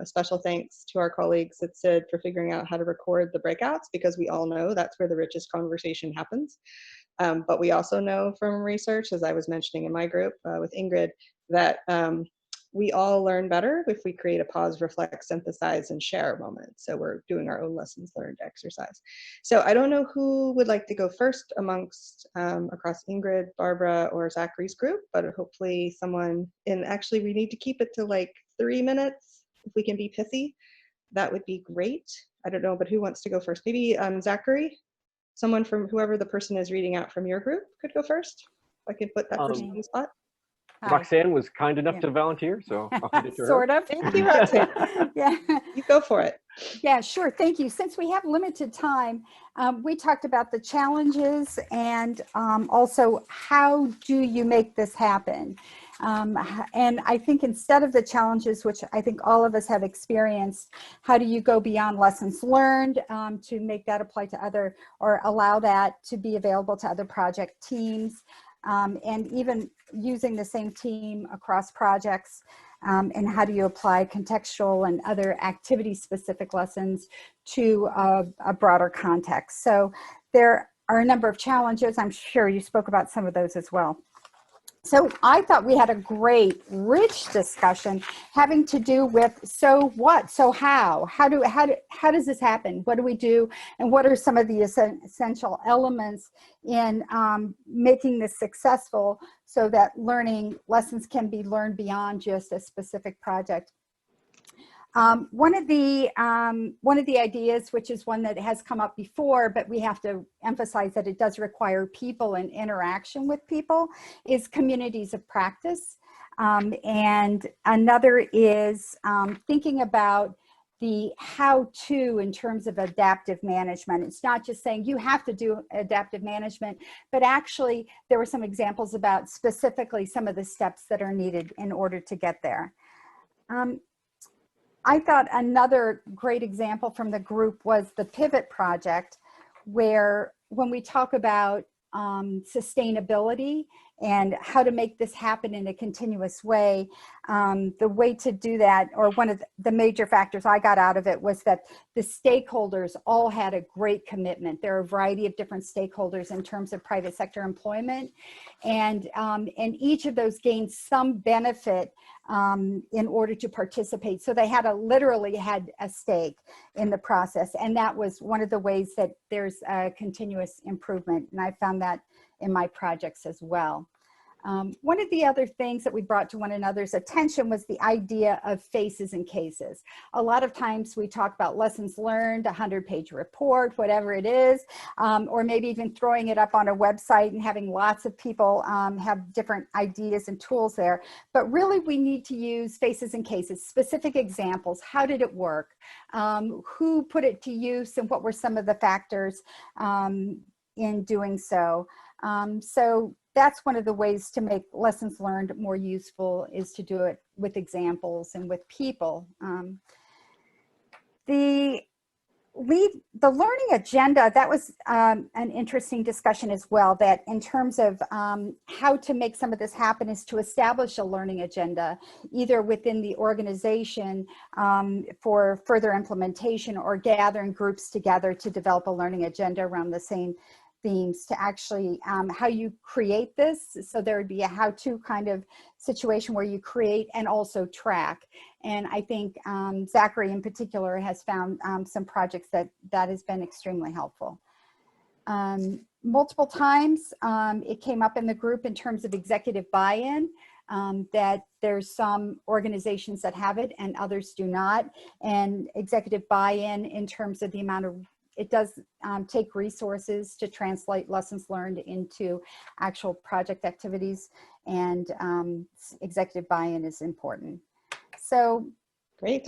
a special thanks to our colleagues at SID for figuring out how to record the breakouts, because we all know that's where the richest conversation happens. But we also know from research, as I was mentioning in my group with Ingrid, that we all learn better if we create a pause, reflect, synthesize, and share moment. So we're doing our own lessons learned exercise. So I don't know who would like to go first amongst across Ingrid, Barbara, or Zachary's group, but hopefully someone, and actually we need to keep it to like 3 minutes. If we can be pithy, that would be great. I don't know, but who wants to go first? Maybe Zachary? Someone from whoever the person is reading out from your group could go first. If I could put that person on the spot. Hi. Roxanne was kind enough to volunteer, so I'll hand it to her. Sort of. Thank you, Roxanne. Yeah. You go for it. Yeah, sure. Thank you. Since we have limited time, we talked about the challenges and also how do you make this happen? And I think instead of the challenges, which I think all of us have experienced, how do you go beyond lessons learned to make that apply to other, or allow that to be available to other project teams, and even using the same team across projects, and how do you apply contextual and other activity-specific lessons to a broader context. So there are a number of challenges. I'm sure you spoke about some of those as well. So I thought we had a great, rich discussion having to do with, so what, so how does this happen? What do we do? And what are some of the essential elements in making this successful so that learning lessons can be learned beyond just a specific project? One of the ideas, which is one that has come up before, but we have to emphasize that it does require people and interaction with people, is communities of practice. And another is thinking about the how-to in terms of adaptive management. It's not just saying you have to do adaptive management, but actually there were some examples about specifically some of the steps that are needed in order to get there. I thought another great example from the group was the Pivot project, where when we talk about sustainability and how to make this happen in a continuous way, the way to do that, or one of the major factors I got out of it, was that the stakeholders all had a great commitment. There are a variety of different stakeholders in terms of private sector employment, and each of those gained some benefit in order to participate. So they had literally had a stake in the process. And that was one of the ways that there's a continuous improvement. And I found that in my projects as well. One of the other things that we brought to one another's attention was the idea of faces and cases. A lot of times we talk about lessons learned, a 100-page report, whatever it is, or maybe even throwing it up on a website and having lots of people have different ideas and tools there. But really we need to use faces and cases, specific examples. How did it work? Who put it to use, and what were some of the factors in doing so? So that's one of the ways to make lessons learned more useful, is to do it with examples and with people. The learning agenda, that was an interesting discussion as well, that in terms of how to make some of this happen is to establish a learning agenda, either within the organization for further implementation, or gathering groups together to develop a learning agenda around the same themes, to actually how you create this. So there would be a how-to kind of situation where you create and also track. And I think Zachary in particular has found some projects that has been extremely helpful. Multiple times it came up in the group in terms of executive buy-in, that there's some organizations that have it and others do not. And executive buy-in in terms of the amount of, it does take resources to translate lessons learned into actual project activities, and executive buy-in is important. So Great.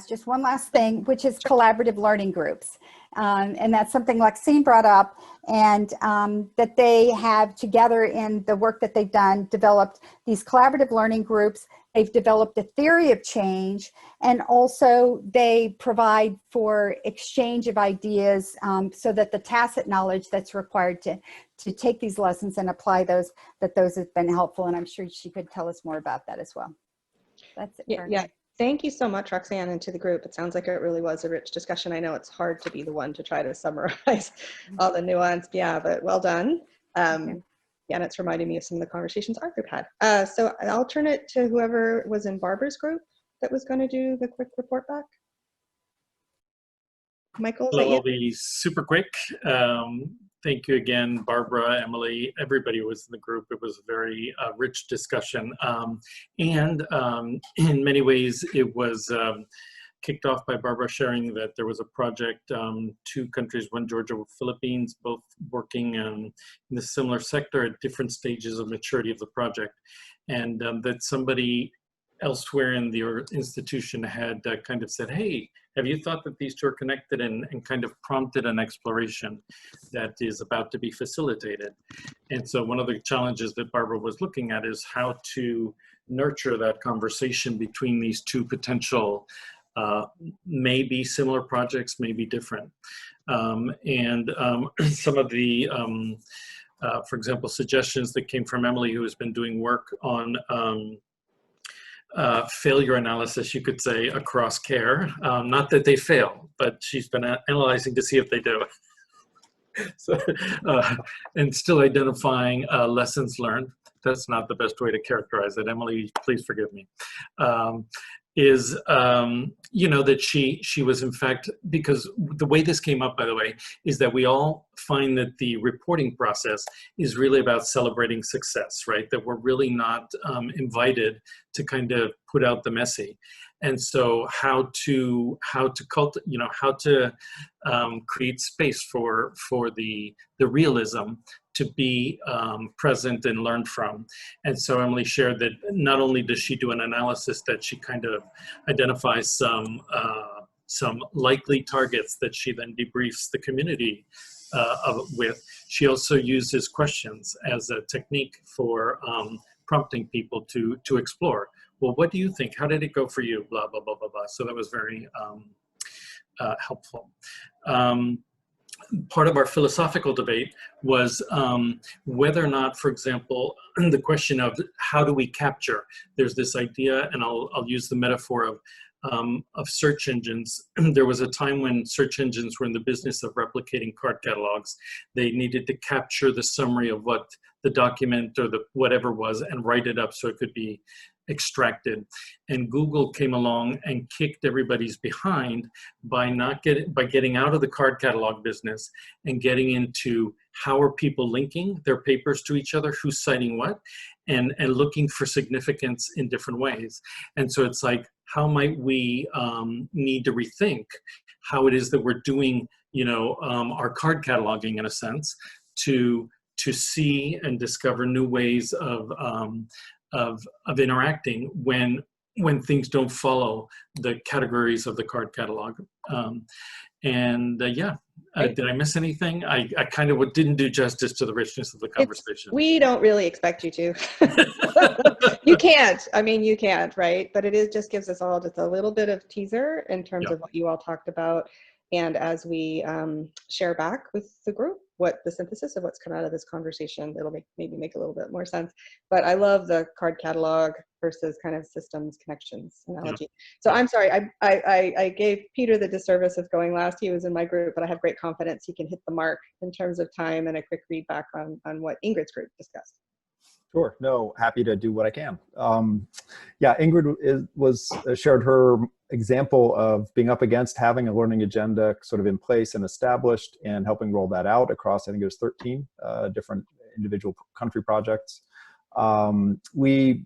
Just one last thing, which is collaborative learning groups. And that's something Lexine brought up, and that they have together in the work that they've done, developed these collaborative learning groups. They've developed a theory of change, and also they provide for exchange of ideas, so that the tacit knowledge that's required to take these lessons and apply those, that those have been helpful. And I'm sure she could tell us more about that as well. That's it. Yeah. Thank you so much, Roxanne, and to the group. It sounds like it really was a rich discussion. I know it's hard to be the one to try to summarize all the nuance, yeah, but well done. Yeah, and it's reminding me of some of the conversations our group had. So I'll turn it to whoever was in Barbara's group that was going to do the quick report back. Michael, is that you? I'll be super quick. Thank you again, Barbara, Emily, everybody who was in the group. It was a very rich discussion. In many ways, it was kicked off by Barbara sharing that there was a project, 2 countries, one Georgia, Philippines, both working in the similar sector at different stages of maturity of the project. And that somebody elsewhere in the institution had kind of said, hey, have you thought that these two are connected, and kind of prompted an exploration that is about to be facilitated. And so one of the challenges that Barbara was looking at is how to nurture that conversation between these two potential maybe similar projects, maybe different. Some of the, for example, suggestions that came from Emily, who has been doing work on failure analysis, you could say, across care. Not that they fail, but she's been analyzing to see if they do. So, and still identifying lessons learned. That's not the best way to characterize it. Emily, please forgive me. You know, that she was in fact, because the way this came up, by the way, is that we all find that the reporting process is really about celebrating success, right? That we're really not invited to kind of put out the messy. And so how to create space for the realism to be present and learn from. And so Emily shared that not only does she do an analysis that she kind of identifies some likely targets that she then debriefs the community with, she also uses questions as a technique for prompting people to explore. Well, what do you think? How did it go for you? Blah, blah, blah, blah, blah. So that was very helpful. Part of our philosophical debate was whether or not, for example, the question of how do we capture? There's this idea, and I'll use the metaphor of search engines. There was a time when search engines were in the business of replicating card catalogs. They needed to capture the summary of what the document or the whatever was and write it up so it could be extracted. And Google came along and kicked everybody's behind by getting out of the card catalog business and getting into how are people linking their papers to each other, who's citing what, and looking for significance in different ways. And so it's like, how might we need to rethink how it is that we're doing, you know, our card cataloging in a sense, to see and discover new ways of interacting when things don't follow the categories of the card catalog. Did I miss anything? I kind of didn't do justice to the richness of the conversation. We don't really expect you to. You can't. I mean, you can't, right? But it just gives us all just a little bit of teaser in terms of what you all talked about. And as we share back with the group what the synthesis of what's come out of this conversation, it'll maybe make a little bit more sense. But I love the card catalog versus kind of systems connections analogy. So I'm sorry, I gave Peter the disservice of going last. He was in my group, but I have great confidence he can hit the mark in terms of time and a quick read back on what Ingrid's group discussed. Sure. No, happy to do what I can. Yeah, Ingrid shared her example of being up against having a learning agenda sort of in place and established and helping roll that out across, I think it was 13 different individual country projects. We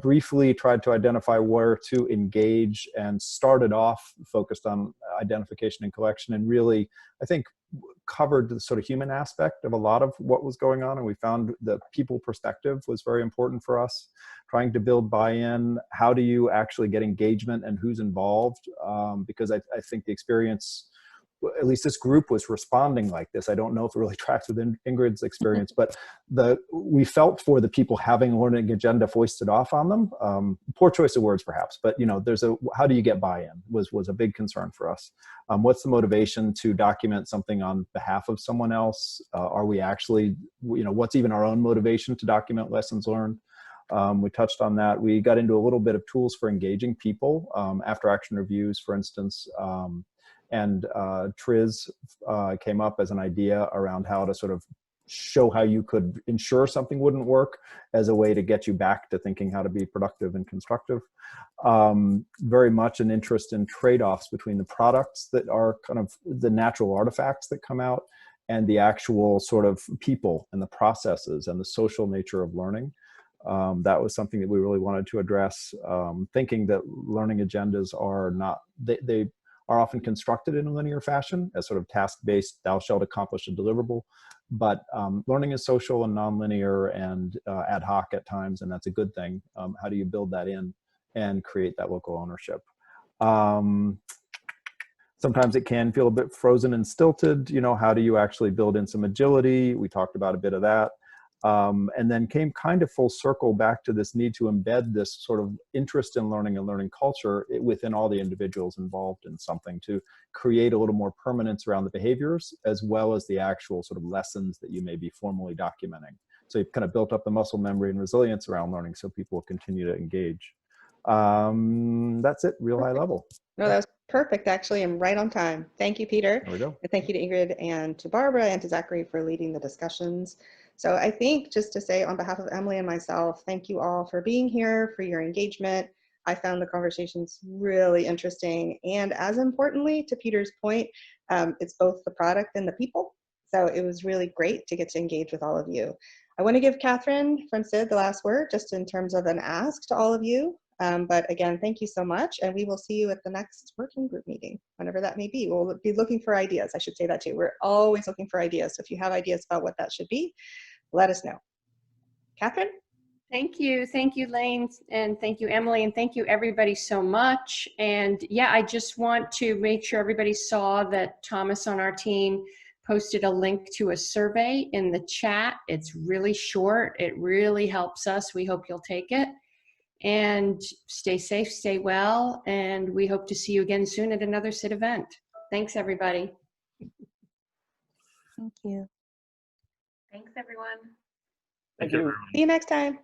briefly tried to identify where to engage and started off focused on identification and collection, and really, I think, covered the sort of human aspect of a lot of what was going on. And we found the people perspective was very important for us, trying to build buy-in. How do you actually get engagement and who's involved? Because I think the experience, at least this group was responding like this. I don't know if it really tracks with Ingrid's experience, but we felt for the people having a learning agenda foisted off on them. Poor choice of words, perhaps, but you know, how do you get buy-in was a big concern for us. What's the motivation to document something on behalf of someone else? Are we actually, you know, what's even our own motivation to document lessons learned? We touched on that. We got into a little bit of tools for engaging people, after action reviews, for instance, and Triz came up as an idea around how to sort of show how you could ensure something wouldn't work as a way to get you back to thinking how to be productive and constructive. Very much an interest in trade-offs between the products that are kind of the natural artifacts that come out and the actual sort of people and the processes and the social nature of learning. That was something that we really wanted to address, thinking that learning agendas are not, they are often constructed in a linear fashion as sort of task-based, thou shalt accomplish a deliverable. But learning is social and nonlinear and ad hoc at times, and that's a good thing. How do you build that in and create that local ownership? Sometimes it can feel a bit frozen and stilted. You know, how do you actually build in some agility? We talked about a bit of that. And then came kind of full circle back to this need to embed this sort of interest in learning and learning culture within all the individuals involved in something to create a little more permanence around the behaviors as well as the actual sort of lessons that you may be formally documenting. So you've kind of built up the muscle memory and resilience around learning so people will continue to engage. That's it, real high level. No, that was perfect, actually, and right on time. Thank you, Peter. There we go. And thank you to Ingrid and to Barbara and to Zachary for leading the discussions. So I think just to say on behalf of Emily and myself, thank you all for being here, for your engagement. I found the conversations really interesting. And as importantly, to Peter's point, it's both the product and the people. So it was really great to get to engage with all of you. I want to give Catherine from SID the last word, just in terms of an ask to all of you. But again, thank you so much. And we will see you at the next working group meeting, whenever that may be. We'll be looking for ideas. I should say that too. We're always looking for ideas. So if you have ideas about what that should be, let us know. Catherine? Thank you, Lane, and thank you, Emily, and thank you everybody so much. And yeah, I just want to make sure everybody saw that Thomas on our team posted a link to a survey in the chat. It's really short. It really helps us. We hope you'll take it. And stay safe, stay well, and we hope to see you again soon at another SID event. Thanks, everybody. Thank you. Thanks, everyone. Thank you. See you next time.